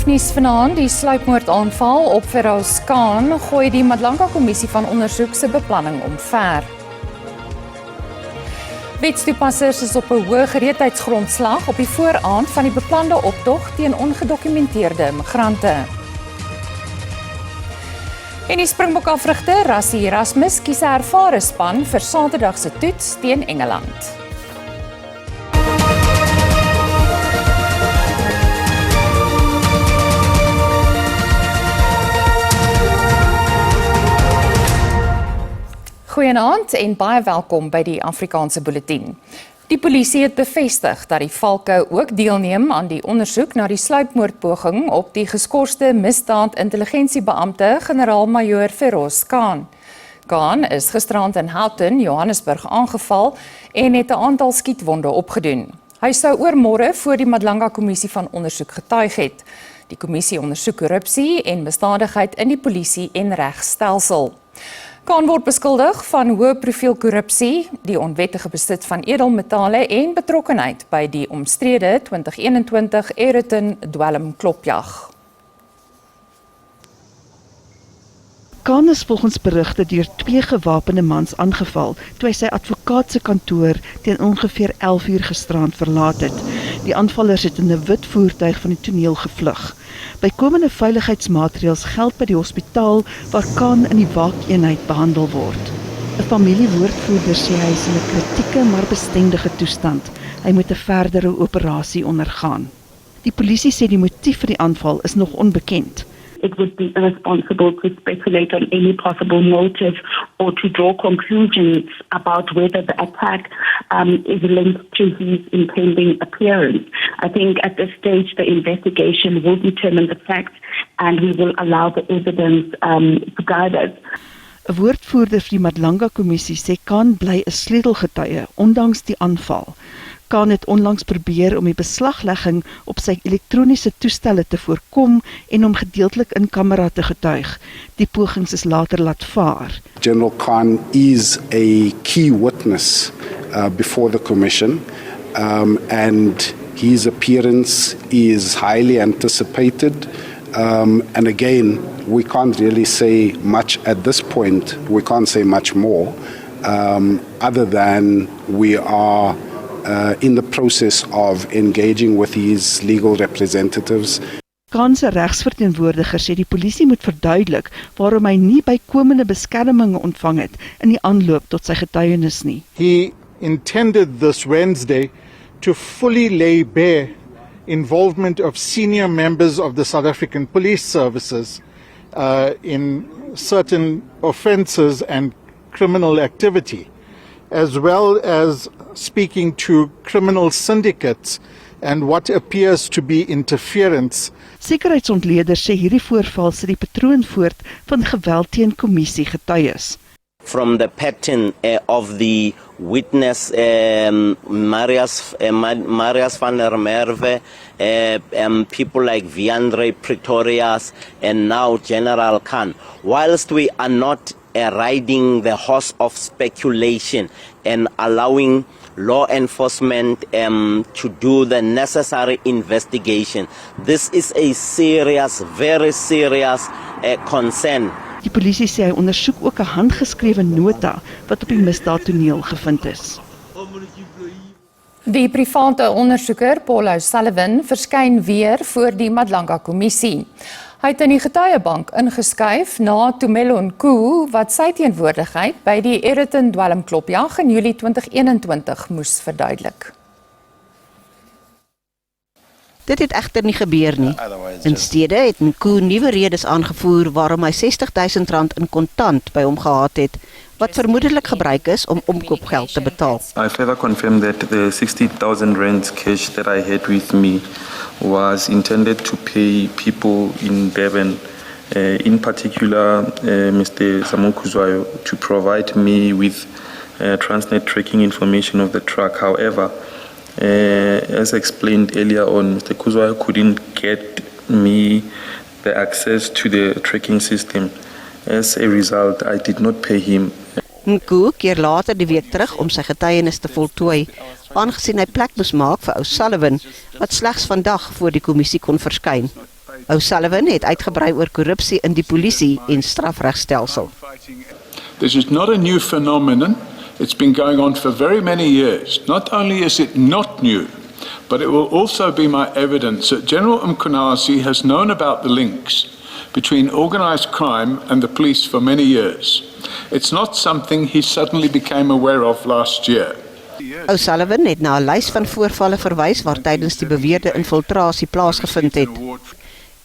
Hoofnuus vanaand, die sluipmoordaanval op Feroz Khan gooi die Madlanga Kommissie van Ondersoek se beplanning omver. Wetstoepassers is op 'n hoë gereedheidsgrondslag op die vooraand van die beplande optog teen ongedokumenteerde migrante. En die Springbok-afrigter Rassie Erasmus kies 'n ervare span vir Saterdag se toets teen Engeland. Goeienaand en baie welkom by die Afrikaanse Bulletin. Die polisie het bevestig dat die valke ook deelneem aan die ondersoek na die sluipmoordpoging op die geskorste misdaad-intelligensiebeampte generaal-majoor Feroz Khan. Khan is gisterand in Houghton, Johannesburg aangeval en het 'n aantal skietwonde opgedoen. Hy sou oormôre voor die Madlanga Kommissie van Ondersoek getuig het. Die kommissie ondersoek korrupsie en misdadigheid in die polisie en regstelsel. Khan word beskuldig van hoë profiel korrupsie, die onwettige besit van edelmetale en betrokkenheid by die omstrede 2021 Egerton dwelmklopjag. Khan is volgens berigte deur 2 gewapende mans aangeval toe hy sy advokaat se kantoor teen ongeveer 11 uur gisterand verlaat het. Die aanvallers het in 'n wit voertuig van die toneel gevlug. Bykomende veiligheidsmaatreëls geld by die hospitaal waar Khan in die waakeenheid behandel word. 'n Familiewoordvoerder sê hy is in 'n kritieke maar bestendige toestand. Hy moet 'n verdere operasie ondergaan. Die polisie sê die motief vir die aanval is nog onbekend. It would be irresponsible to speculate on any possible motive or to draw conclusions about whether the attack is linked to his impending appearance. I think at this stage the investigation will determine the facts and we will allow the evidence to guide us. 'n Woordvoerder vir die Madlanga Kommissie sê Khan bly 'n sleutelgetuie ondanks die aanval. Khan het onlangs probeer om die beslaglegging op sy elektroniese toestelle te voorkom en om gedeeltelik in kamera te getuig. Die pogings is later laat vaar. General Khan is a key witness before the commission and his appearance is highly anticipated and again we can't really say much at this point. We can't say much more other than we are in the process of engaging with his legal representatives. Khan se regsverteenwoordiger sê die polisie moet verduidelik waarom hy nie bykomende beskerming ontvang het in die aanloop tot sy getuienis nie. He intended this Wednesday to fully lay bare involvement of senior members of the South African Police Services in certain offences and criminal activity, as well as speaking to criminal syndicates and what appears to be interference. Sekuriteitsontleeders sê hierdie voorval sit die patroon voort van geweld teen kommissie getuies. From the pattern of the witness Marius van der Merwe, people like Viandre Pretorius and now General Khan, whilst we are not riding the horse of speculation and allowing law enforcement to do the necessary investigation. This is a serious, very serious concern. Die polisie sê hy ondersoek ook 'n handgeskrewe nota wat op die misdaadtoneel gevind is. Die private ondersoeker Paul O'Sullivan verskyn weer voor die Madlanga Kommissie. Hy het in die getuiebank ingeskuif na Tumelo Nku wat sy teenwoordigheid by die Egerton dwelmklopjag in Julie 2021 moes verduidelik. Dit het egter nie gebeur nie. Instede het Nku nuwe redes aangevoer waarom hy R60.000 in kontant by hom gehad het, wat vermoedelik gebruik is om omkoopgeld te betaal. I further confirm that the R60,000 cash that I had with me was intended to pay people in Durban, in particular Mr. Samu Kuzwayo, to provide me with Transnet tracking information of the truck. However, as explained earlier on, Mr. Kuzwayo couldn't get me the access to the tracking system. As a result, I did not pay him. Nku keer later die week terug om sy getuienis te voltooi, aangesien hy plek moes maak vir O'Sullivan, wat slegs vandag voor die kommissie kon verskyn. O'Sullivan het uitgebrei oor korrupsie in die polisie en strafregstelsel. This is not a new phenomenon. It's been going on for very many years. Not only is it not new, but it will also be my evidence that General Mkhwanazi has known about the links between organised crime and the police for many years. It's not something he suddenly became aware of last year. O'Sullivan het na 'n lys van voorvalle verwys waar tydens die beweerde infiltrasie plaasgevind het.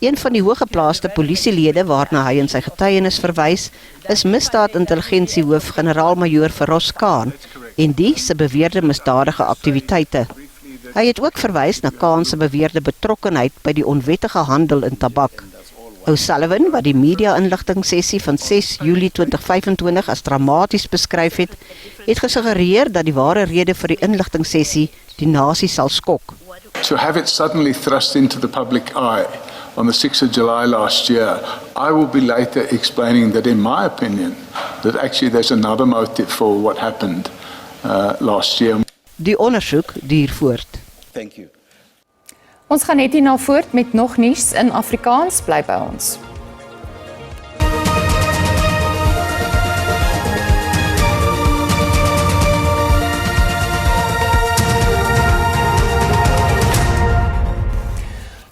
Een van die hoëgeplaaste polisielede waarna hy in sy getuienis verwys, is misdaadintelligensiehoof generaal-majoor Feroz Khan en die se beweerde misdadige aktiwiteite. Hy het ook verwys na Khan se beweerde betrokkenheid by die onwettige handel in tabak. O'Sullivan, wat die media-inligtingsessie van 6 Julie 2025 as dramaties beskryf het, het gesuggereer dat die ware rede vir die inligtingsessie die nasie sal skok. To have it suddenly thrust into the public eye on the 6th of July last year, I will be later explaining that in my opinion, that actually there's another motive for what happened last year. Die ondersoek duur voort. Thank you. Ons gaan net hierna voort met nog nuus in Afrikaans, bly by ons.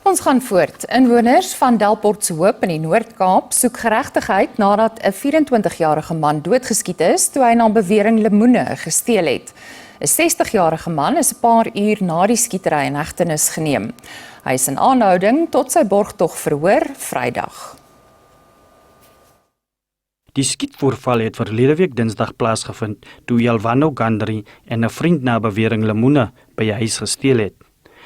Ons gaan voort. Inwoners van Delportshoop in die Noord-Kaap soek geregtigheid nadat 'n 24-jarige man doodgeskiet is toe hy na bewering lemoene gesteel het. 'n 60-jarige man is 'n paar uur na die skietery in hegtenis geneem. Hy is in aanhouding tot sy borgtog verhoor Vrydag. Die skietvoorval het verlede week Dinsdag plaasgevind toe Yalvano Gandri en 'n vriend na bewering lemoene by 'n huis gesteel het.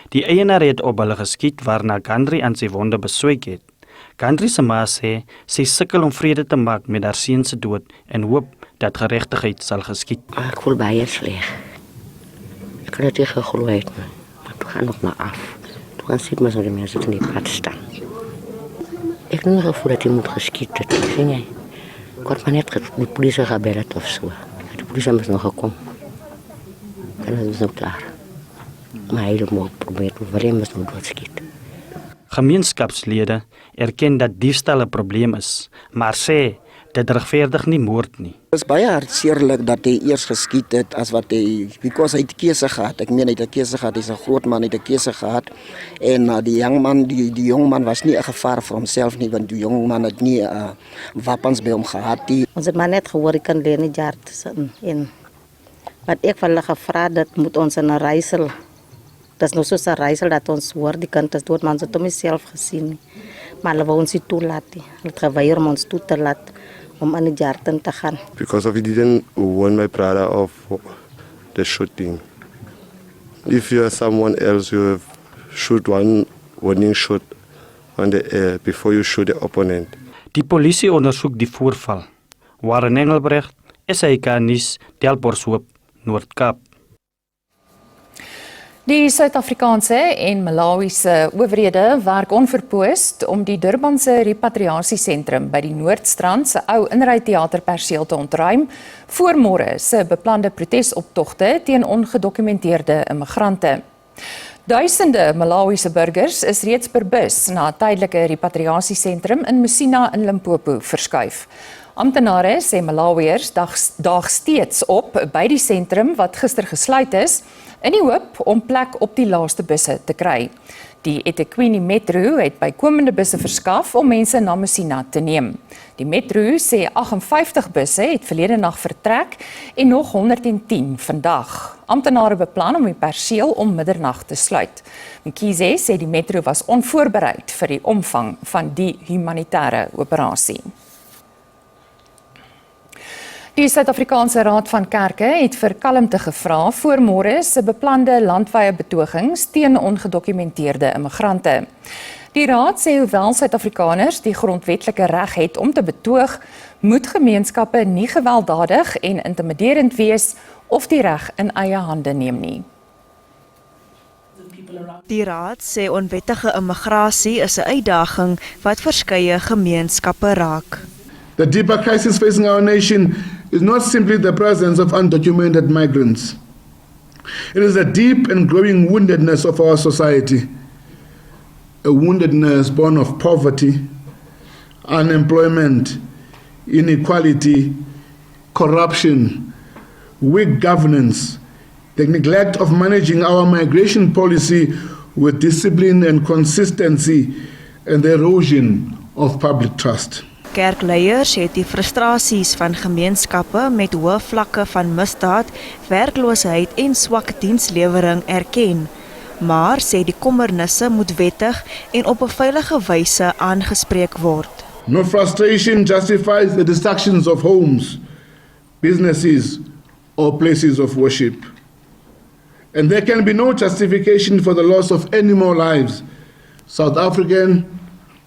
Die eienaar het op hulle geskiet waarna Gandri aan sy wonde beswyk het. Gandri se ma sê sy sukkel om vrede te maak met haar seun se dood en hoop dat geregtigheid sal geskied. Ek voel baie sleg. Ek kan dit nie geglo het nie, maar toe gaan nog maar af. Toe gaan sit maar so die mense in die pad staan. Ek het nie gevoel dat hy moet geskiet het, sien jy? Ek het maar net die polisie gebel het of so. Die polisie is nog gekom. En dat is nog klaar. Maar hy het nog probeer om vir hom te doodskiet. Gemeenskapslede erken dat diefstal 'n probleem is, maar sê dit regverdig nie moord nie. Het is baie hartseerlik dat hy eers geskiet het as wat hy, because hy het keuse gehad. Ek meen hy het 'n keuse gehad, hy's 'n groot man, hy het 'n keuse gehad. En die jong man was nie 'n gevaar vir homself nie, want die jong man het nie wapens by hom gehad nie. Ons het maar net gehoor, ek kan leer nie jaar tussen in. Wat ek van hulle gevra dat moet ons in 'n reisel. Dat is nog so 'n reisel dat ons hoor die kind is dood, maar ons het hom nie self gesien nie. Maar hulle wou ons nie toelaat nie. Hulle het geweier om ons toe te laat om aan die jarten te gaan. Because of he didn't warn my brother of the shooting. If you are someone else, you have shoot one warning shot on the air before you shoot the opponent. Die polisie ondersoek die voorval. Warren Engelbrecht, SAK nuus, Delportshoop, Noord-Kaap. Die Suid-Afrikaanse en Malawiese owerhede werk onverpoos om die Durbanse repatriasiesentrum by die Noordstrand se ou inryteaterperseel te ontruim voor môre se beplande protesoptogte teen ongedokumenteerde immigrante. Duisende Malawiese burgers is reeds per bus na 'n tydelike repatriasiesentrum in Messina in Limpopo verskuif. Amptenare sê Malawiërs daag steeds op by die sentrum wat gister gesluit is, in die hoop om plek op die laaste busse te kry. Die eThekwini Metro het bykomende busse verskaf om mense na Messina te neem. Die Metro sê 58 busse het verlede nag vertrek en nog 110 vandag. Amptenare beplan om die perseel om middernag te sluit. Mkhize sê die Metro was onvoorbereid vir die omvang van die humanitêre operasie. Die Suid-Afrikaanse Raad van Kerke het vir kalmte gevra voor môre se beplande landwyse betogings teen ongedokumenteerde immigrante. Die raad sê hoewel Suid-Afrikaners die grondwetlike reg het om te betoog, moet gemeenskappe nie gewelddadig en intimiderend wees of die reg in eie hande neem nie. Die raad sê onwettige immigrasie is 'n uitdaging wat verskeie gemeenskappe raak. The deeper crisis facing our nation is not simply the presence of undocumented migrants. It is the deep and growing woundedness of our society. a woundedness born of poverty, unemployment, inequality, corruption, weak governance, the neglect of managing our migration policy with discipline and consistency, and the erosion of public trust. Kerkleiers het die frustrasies van gemeenskappe met hoë vlakke van misdaad, werkloosheid en swak dienslewering erken, maar sê die kommernisse moet wettig en op 'n veilige wyse aangespreek word. No frustration justifies the destructions of homes, businesses, or places of worship. And there can be no justification for the loss of any more lives, South African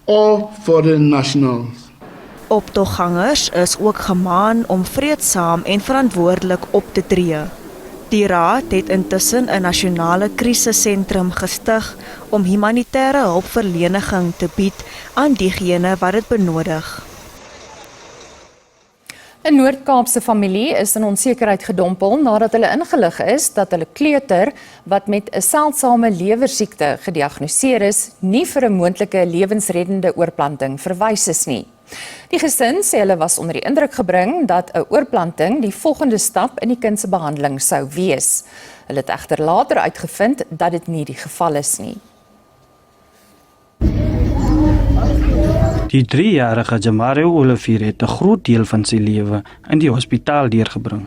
or foreign nationals. Optoggangers is ook gemaan om vreedsaam en verantwoordelik op te tree. Die raad het intussen 'n nasionale krisissentrum gestig om humanitêre hulpverleniging te bied aan diegene wat dit benodig. 'n Noord-Kaapse familie is in onsekerheid gedompel nadat hulle ingelig is dat hulle kleuter wat met 'n seldsame lewersiekte gediagnoseer is, nie vir 'n moontlike lewensreddende oorplanting verwys is nie. Die gesin sê hulle was onder die indruk gebring dat 'n oorplanting die volgende stap in die kind se behandeling sou wees. Hulle het egter later uitgevind dat dit nie die geval is nie. Die 3-jarige Jamario Olivier het 'n groot deel van sy lewe in die hospitaal deurgebring.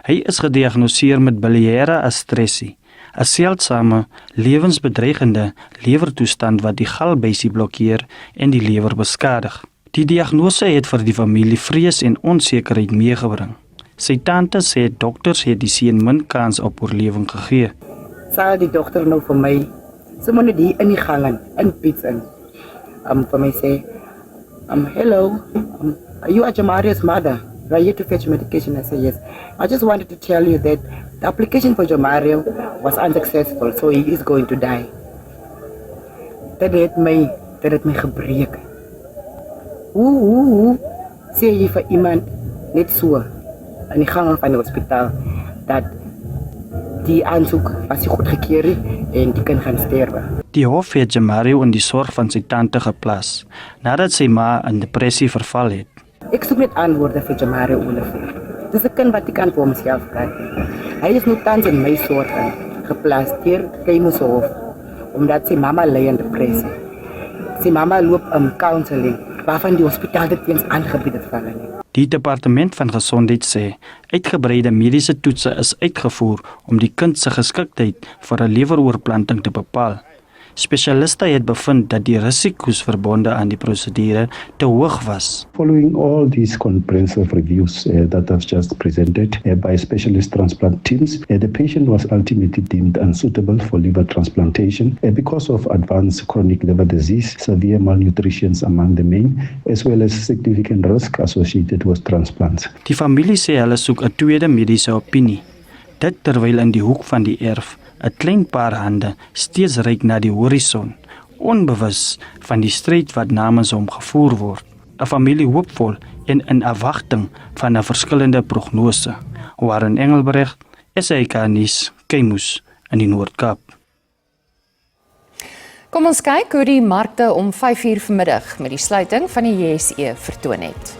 Hy is gediagnoseer met biliaire atresie, 'n seldsame, lewensbedreigende lewertoestand wat die galbuisie blokkeer en die lewer beskadig. Die diagnose het vir die familie vrees en onsekerheid meegebring. Sy tante sê dokters het die seun min kans op oorlewing gegee. Sê die dokter nou vir my, sy moet die in die gang in Piets in. Vir my sê, hello, are you Jamario's mother? Are you here to fetch medication? I say yes. I just wanted to tell you that the application for Jamario was unsuccessful, so he is going to die. Dit het my gebreek. Hoe sê jy vir iemand net so in die gang van die hospitaal dat die aansoek was nie goedgekeur en die kind gaan sterwe. Die hof het Jamario in die sorg van sy tante geplaas, nadat sy ma in depressie verval het. Ek soek net antwoorde vir Jamario Olivier. Dis 'n kind wat nie kan vir homself kyk. Hy is nou tans in my sorg geplaas deur Keimosehof, omdat sy mamma ly in depressie. Sy mamma loop counseling, waarvan die hospitaal dit eens aangebied het vir hulle. Die departement van gesondheid sê, uitgebreide mediese toetse is uitgevoer om die kind se geskiktheid vir 'n leweroorplanting te bepaal. Spesialiste het bevind dat die risiko's verbonde aan die prosedure te hoog was. Following all these comprehensive reviews that I've just presented by specialist transplant teams, the patient was ultimately deemed unsuitable for liver transplantation because of advanced chronic liver disease, severe malnutrition among the main, as well as significant risk associated with transplants. Die familie sê hulle soek 'n tweede mediese opinie. Dit terwyl in die hoek van die erf 'n klein paar hande steeds reik na die horison, onbewus van die stryd wat namens hom gevoer word. 'n Familie hoopvol en in afwagting van 'n verskillende prognose. Warren Engelbrecht, SAK nuus, Keimoes in die Noord-Kaap. Kom ons kyk hoe die markte om 5:00 vanmiddag met die sluiting van die JSE vertoon het.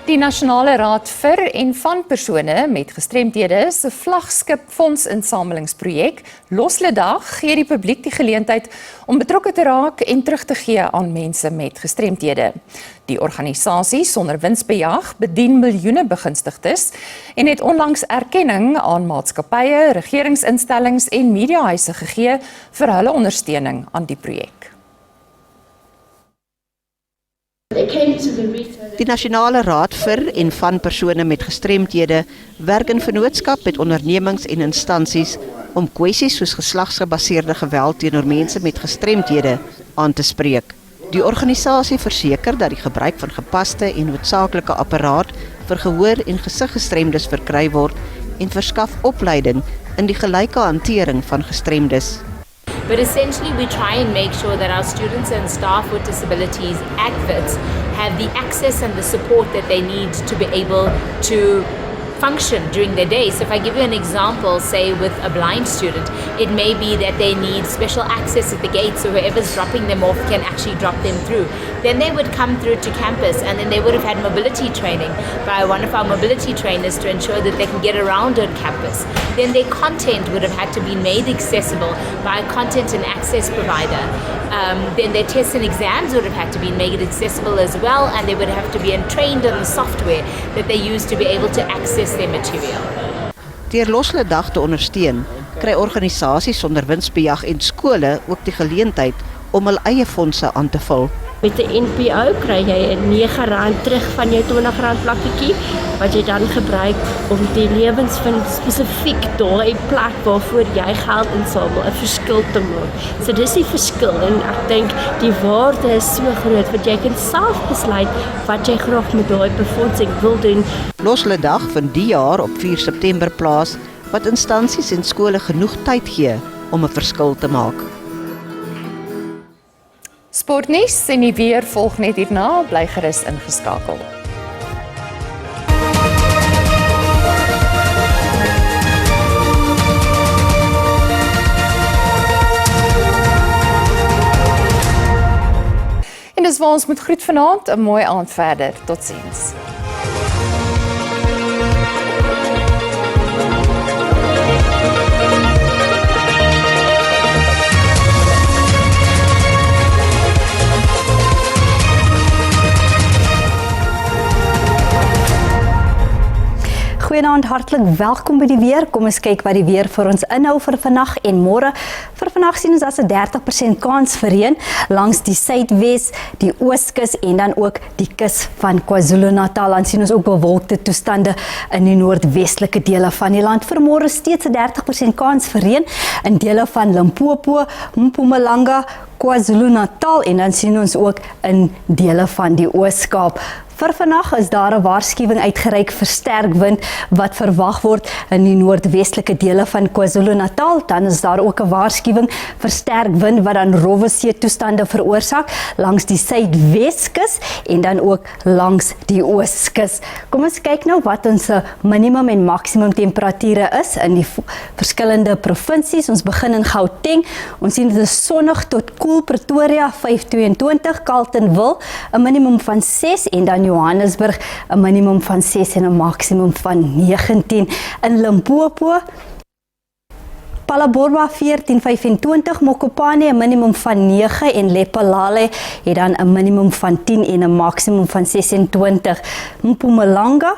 Die Nasionale Raad vir en van persone met gestremthede se vlaggenskap fondsinsamelingsprojek Losledag gee die publiek die geleentheid om betrokke te raak en terug te gee aan mense met gestremthede. Die organisasie sonder winsbejag bedien miljoene begunstigdes en het onlangs erkenning aan maatskappye, regeringsinstellings en mediahuise gegee vir hulle ondersteuning aan die projek. Die Nasionale Raad vir en van persone met gestremthede werk in vennootskap met ondernemings en instansies om kwessies soos geslagsgebaseerde geweld teenoor mense met gestremthede aan te spreek. Die organisasie verseker dat die gebruik van gepaste en noodsaaklike apparaat vir gehoor en gesiggestremdes verkry word en verskaf opleiding in die gelyke hantering van gestremdes. But essentially we try and make sure that our students and staff with disabilities at WITS have the access and the support that they need to be able to function during their day. So if I give you an example, say with a blind student, it may be that they need special access at the gate so whoever's dropping them off can actually drop them through. Then they would come through to campus and then they would have had mobility training by one of our mobility trainers to ensure that they can get around on campus. Then their content would have had to be made accessible by a content and access provider. Then their tests and exams would have had to be made accessible as well, and they would have to be trained on the software that they use to be able to access their material. Deur Losle Dag te ondersteun, kry organisasies sonder winsbejag en skole ook die geleentheid om hul eie fondse aan te vul. Met die NPO kry jy R9 terug van jou R20 plakketjie wat jy dan gebruik om die lewensvind spesifiek daai plek waarvoor jy geld insamel 'n verskil te maak. So dis die verskil en ek dink die waarde is so groot want jy kan self besluit wat jy graag met daai befondsing wil doen. Losle Dag vind die jaar op 4 September plaas wat instansies en skole genoeg tyd gee om 'n verskil te maak. Sportnuus en die weer volg net hierna, bly gerus ingeskakel. En dis waar ons moet groet vanaand, 'n mooi aand verder. Totsiens. Goeienaand, hartlik welkom by die weer. Kom ons kyk wat die weer vir ons inhou vir vandag en môre. Vir vandag sien ons as 'n 30% kans vir reën langs die suidwes, die ooskus en dan ook die kus van KwaZulu-Natal. Dan sien ons ook bewolkte toestande in die noordwestelike dele van die land. Vir môre steeds 'n 30% kans vir reën in dele van Limpopo, Mpumalanga, KwaZulu-Natal en dan sien ons ook in dele van die Oos-Kaap. Vir vandag is daar 'n waarskuwing uitgereik vir sterk wind wat verwag word in die noordwestelike dele van KwaZulu-Natal. Dan is daar ook 'n waarskuwing vir sterk wind wat dan rowwe see toestande veroorsaak langs die suidweskus en dan ook langs die ooskus. Kom ons kyk nou wat ons minimum en maksimum temperature is in die verskillende provinsies. Ons begin in Gauteng. Ons sien dit is sonnig tot koel. Pretoria 522, Carletonville 'n minimum van 6 en dan Johannesburg 'n minimum van 6 en 'n maksimum van 19. In Limpopo, Phalaborwa 1425, Mokopane 'n minimum van 9 en Lephalale het dan 'n minimum van 10 en 'n maksimum van 26. Mpumalanga,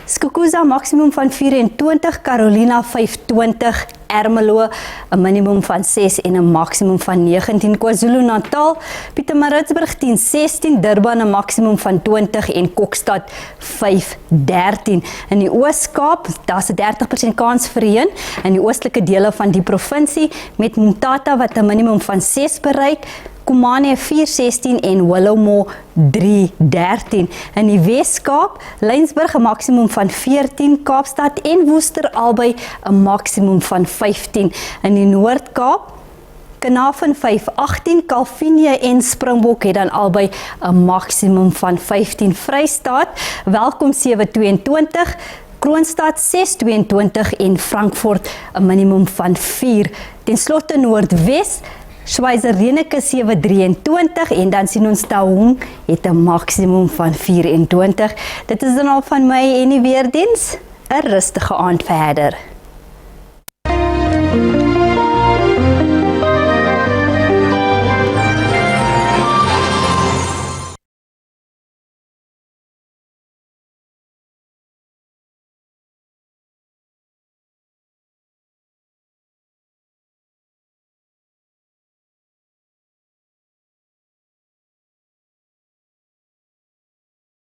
Skukuza maksimum van 24, Carolina 520, Ermelo 'n minimum van 6 en 'n maksimum van 19, KwaZulu-Natal, Pietermaritzburg 1016, Durban 'n maksimum van 20 en Kokstad 513. In die Oos-Kaap, daar's 'n 30% kans vir reën in die oostelike dele van die provinsie met Mthatha wat 'n minimum van 6 bereik, Kumane 416 en Willowmore 313. In die Wes-Kaap, Lensburg 'n maksimum van 14, Kaapstad en Woester albei 'n maksimum van 15. In die Noord-Kaap, Carnarvon 518, Kalvinia en Springbok het dan albei 'n maksimum van 15. Vrystaat, Welkom 722, Kroonstad 622 en Frankfurt 'n minimum van 4. Ten slotte Noordwes, Schweizer-Reneke 723 en dan sien ons Taung het 'n maksimum van 24. Dit is dan al van my en die weerdiens. 'n rustige aand verder.